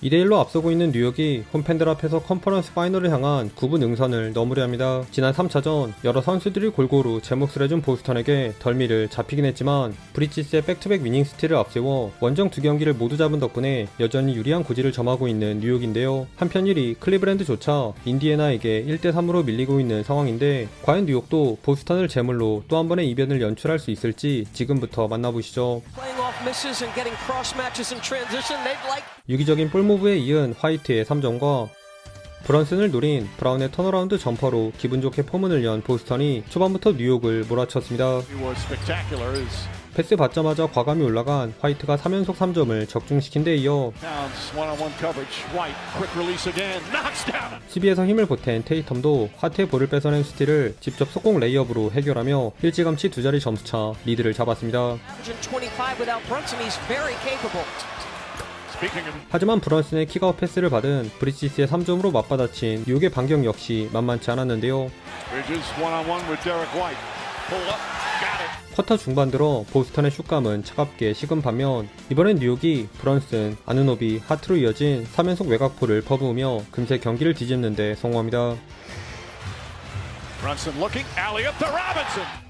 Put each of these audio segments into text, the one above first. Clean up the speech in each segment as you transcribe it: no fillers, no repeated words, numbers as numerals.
2대1로 앞서고 있는 뉴욕이 홈팬들 앞에서 컨퍼런스 파이널을 향한 9분 응선을 넘으려 합니다. 지난 3차전 여러 선수들이 골고루 제 몫을 해준 보스턴에게 덜미를 잡히긴 했지만 브리지스의 백투백 위닝 스틸을 앞세워 원정 2경기를 모두 잡은 덕분에 여전히 유리한 고지를 점하고 있는 뉴욕인데요. 한편 1위 클리브랜드조차 인디애나에게 1대3으로 밀리고 있는 상황인데 과연 뉴욕도 보스턴을 제물로 또 한 번의 이변을 연출할 수 있을지 지금부터 만나보시죠. 유기적인 볼무브에 이은 화이트의 3점과 브런슨을 노린 브라운의 턴어라운드 점퍼로 기분 좋게 포문을 연 보스턴이 초반부터 뉴욕을 몰아쳤습니다. 패스 받자마자 과감히 올라간 화이트가 3연속 3점을 적중시킨 데 이어 수비에서 힘을 보탠 테이텀도 하트의 볼을 뺏어낸 스틸을 직접 속공 레이업으로 해결하며 일찌감치 두 자리 점수차 리드를 잡았습니다. 하지만 브런슨의 킥아웃 패스를 받은 브리지스의 3점으로 맞받아친 뉴욕의 반격 역시 만만치 않았는데요. 쿼터 중반 들어 보스턴의 슛감은 차갑게 식은 반면 이번엔 뉴욕이 브런슨, 아누노비, 하트로 이어진 3연속 외곽포를 퍼부으며 금세 경기를 뒤집는 데 성공합니다.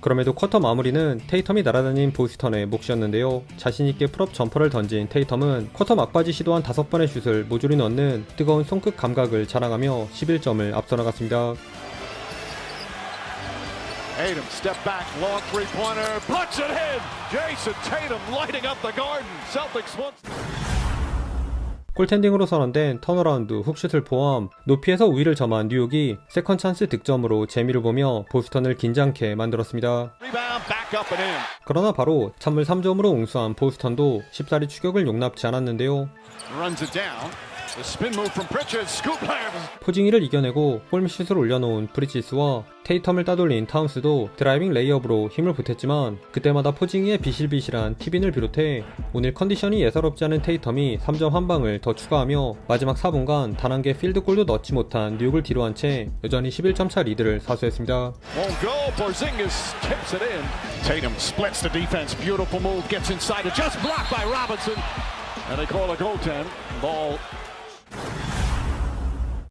그럼에도 쿼터 마무리는 테이텀이 날아다닌 보스턴의 몫이었는데요. 자신있게 풀업 점퍼를 던진 테이텀은 쿼터 막바지 시도한 5번의 슛을 모조리 넣는 뜨거운 손끝 감각을 자랑하며 11점을 앞서 나갔습니다. Tatum step back, long three-pointer, puts it in. Jason Tatum lighting up the Garden. Celtics once. 골텐딩으로 선언된 턴어라운드 훅슛을 포함 높이에서 우위를 점한 뉴욕이 세컨 찬스 득점으로 재미를 보며 보스턴을 긴장케 만들었습니다. 그러나 바로 찬물 3점으로 옹수한 보스턴도 쉽사리 추격을 용납치 않았는데요. 포징이를 이겨내고 홈슛을 올려놓은 브리지스와 테이텀을 따돌린 타운스도 드라이빙 레이업으로 힘을 보탰지만 그때마다 포징이의 비실비실한 티빈을 비롯해 오늘 컨디션이 예사롭지 않은 테이텀이 3점 한 방을 더 추가하며 마지막 4분간 단 한 개 필드골도 넣지 못한 뉴욕을 뒤로한 채 여전히 11점차 리드를 사수했습니다.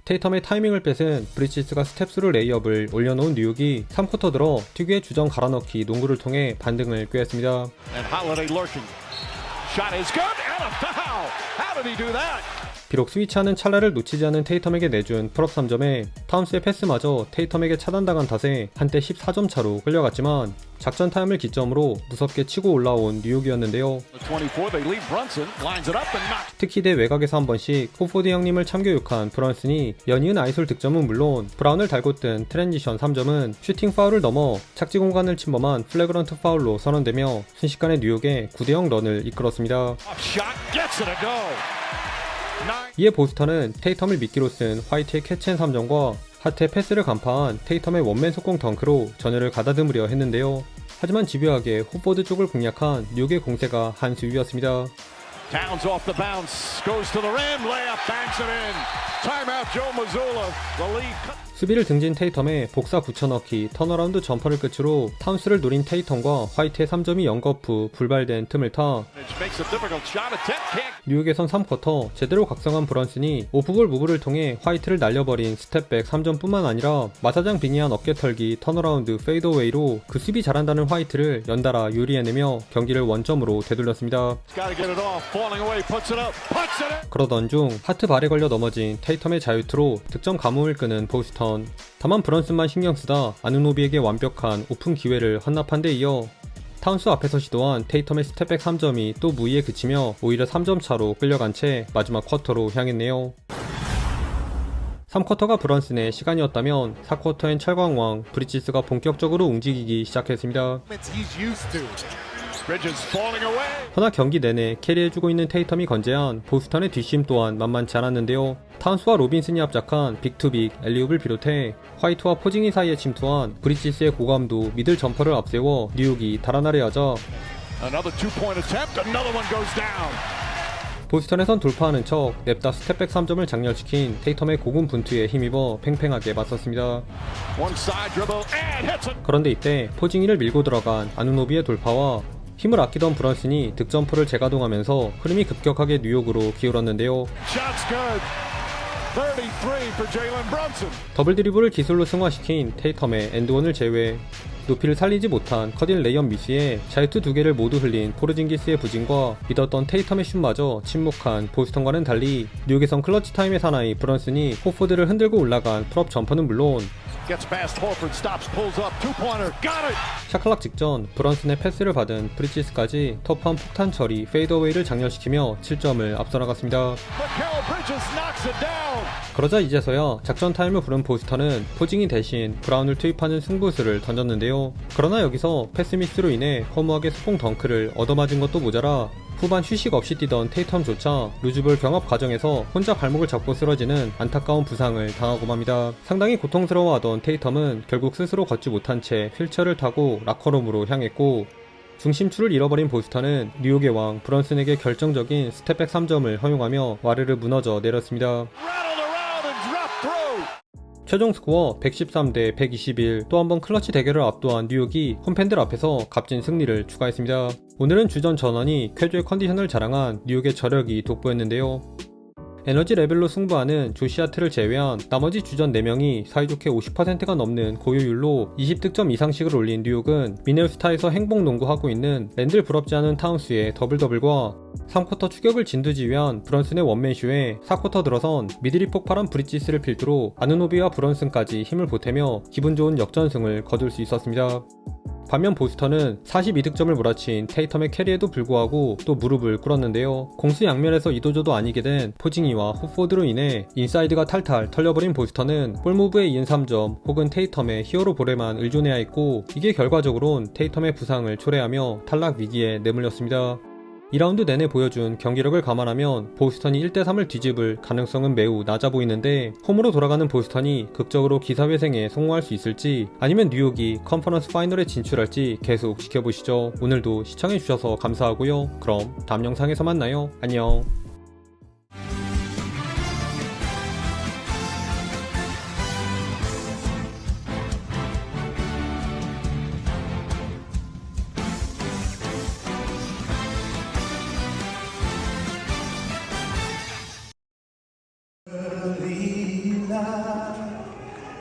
테이텀의 타이밍을 뺏은 브리지스가 스텝스루 레이업을 올려놓은 뉴욕이 3쿼터 들어 특유의 주전 갈아넣기 농구를 통해 반등을 꾀했습니다. 비록 스위치하는 찰나를 놓치지 않은 테이텀에게 내준 풀업 3점에 타운스의 패스마저 테이텀에게 차단당한 탓에 한때 14점 차로 끌려갔지만 작전 타임을 기점으로 무섭게 치고 올라온 뉴욕이었는데요. 특히 대 외곽에서 한 번씩 호포드 형님을 참교육한 브런슨이 연이은 아이솔 득점은 물론 브라운을 달고 뜬 트랜지션 3점은 슈팅 파울을 넘어 착지 공간을 침범한 플래그런트 파울로 선언되며 순식간에 뉴욕의 9대0 런을 이끌었습니다. 이에 보스턴은 테이텀을 미끼로 쓴 화이트의 캐치앤 3점과 하트의 패스를 간파한 테이텀의 원맨 속공 덩크로 전열을 가다듬으려 했는데요. 하지만 집요하게 호포드 쪽을 공략한 뉴욕의 공세가 한 수 위였습니다. 수비를 등진 테이텀의 복사 붙여넣기 턴어라운드 점퍼를 끝으로 타운스를 노린 테이텀과 화이트의 3점이 연거푸 불발된 틈을 타 뉴욕에선 3쿼터 제대로 각성한 브런슨이 오프볼 무브를 통해 화이트를 날려버린 스텝백 3점뿐만 아니라 마사장 빙의한 어깨털기 턴어라운드 페이더웨이로 그 수비 잘한다는 화이트를 연달아 유리해내며 경기를 원점으로 되돌렸습니다. 그러던 중 하트 발에 걸려 넘어진 테이텀의 자유투로 득점 가뭄을 끄는 보스턴. 다만 브런슨만 신경쓰다 아누노비에게 완벽한 오픈 기회를 헌납한 데 이어 타운스 앞에서 시도한 테이텀의 스텝백 3점이 또 무의에 그치며 오히려 3점 차로 끌려간 채 마지막 쿼터로 향했네요. 3쿼터가 브런슨의 시간이었다면 4쿼터엔 철광왕 브리지스가 본격적으로 움직이기 시작했습니다. 허나 경기 내내 캐리해주고 있는 테이텀이 건재한 보스턴의 뒷심 또한 만만치 않았는데요. 타운스와 로빈슨이 합작한 빅투빅 엘리웁을 비롯해 화이트와 포징이 사이에 침투한 브리지스의 고감도 미들 점퍼를 앞세워 뉴욕이 달아나려 하자 보스턴에선 돌파하는 척 냅다 스텝백 3점을 장렬시킨 테이텀의 고군 분투에 힘입어 팽팽하게 맞섰습니다. 그런데 이때 포징이를 밀고 들어간 아누노비의 돌파와 힘을 아끼던 브런슨이 득점포를 재가동하면서 흐름이 급격하게 뉴욕으로 기울었는데요. 더블 드리블을 기술로 승화시킨 테이텀의 엔드원을 제외, 높이를 살리지 못한 커딘 레이업 미스에 자유투 2개를 모두 흘린 포르징기스의 부진과 믿었던 테이텀의 슛마저 침묵한 보스턴과는 달리 뉴욕에선 클러치 타임의 사나이 브런슨이 호포드를 흔들고 올라간 풀업 점퍼는 물론 샤클락 직전 브런슨의 패스를 받은 프리치스까지 터프한 폭탄 처리 페이더웨이를 장렬시키며 7점을 앞서 나갔습니다. 그러자 이제서야 작전 타임을 부른 보스턴은 포징이 대신 브라운을 투입하는 승부수를 던졌는데요. 그러나 여기서 패스 미스로 인해 허무하게 수폭 덩크를 얻어맞은 것도 모자라 후반 휴식 없이 뛰던 테이텀조차 루즈볼 경합 과정에서 혼자 발목을 잡고 쓰러지는 안타까운 부상을 당하고 맙니다. 상당히 고통스러워하던 테이텀은 결국 스스로 걷지 못한 채 휠체어를 타고 라커룸으로 향했고, 중심추를 잃어버린 보스턴은 뉴욕의 왕 브런슨에게 결정적인 스텝백 3점을 허용하며 와르르 무너져 내렸습니다. 최종 스코어 113대 121, 또 한 번 클러치 대결을 압도한 뉴욕이 홈팬들 앞에서 값진 승리를 추가했습니다. 오늘은 주전 전원이 쾌조의 컨디션을 자랑한 뉴욕의 저력이 돋보였는데요. 에너지 레벨로 승부하는 조시 하트를 제외한 나머지 주전 4명이 사이좋게 50%가 넘는 고효율로 20득점 이상씩을 올린 뉴욕은 미네소타에서 행복농구하고 있는 랜들 부럽지 않은 타운스의 더블더블과 3쿼터 추격을 진두지휘한 브런슨의 원맨쇼에 4쿼터 들어선 미들이 폭발한 브리지스를 필두로 아누노비와 브런슨까지 힘을 보태며 기분 좋은 역전승을 거둘 수 있었습니다. 반면 보스턴은 42득점을 몰아친 테이텀의 캐리에도 불구하고 또 무릎을 꿇었는데요. 공수 양면에서 이도저도 아니게 된 포징이와 호포드로 인해 인사이드가 탈탈 털려버린 보스턴은 볼무브에 이은 3점 혹은 테이텀의 히어로 볼에만 의존해야 했고, 이게 결과적으로는 테이텀의 부상을 초래하며 탈락 위기에 내몰렸습니다. 2라운드 내내 보여준 경기력을 감안하면 보스턴이 1대3을 뒤집을 가능성은 매우 낮아 보이는데, 홈으로 돌아가는 보스턴이 극적으로 기사회생에 성공할 수 있을지 아니면 뉴욕이 컨퍼런스 파이널에 진출할지 계속 지켜보시죠. 오늘도 시청해주셔서 감사하고요. 그럼 다음 영상에서 만나요. 안녕.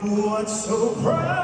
What's so proud?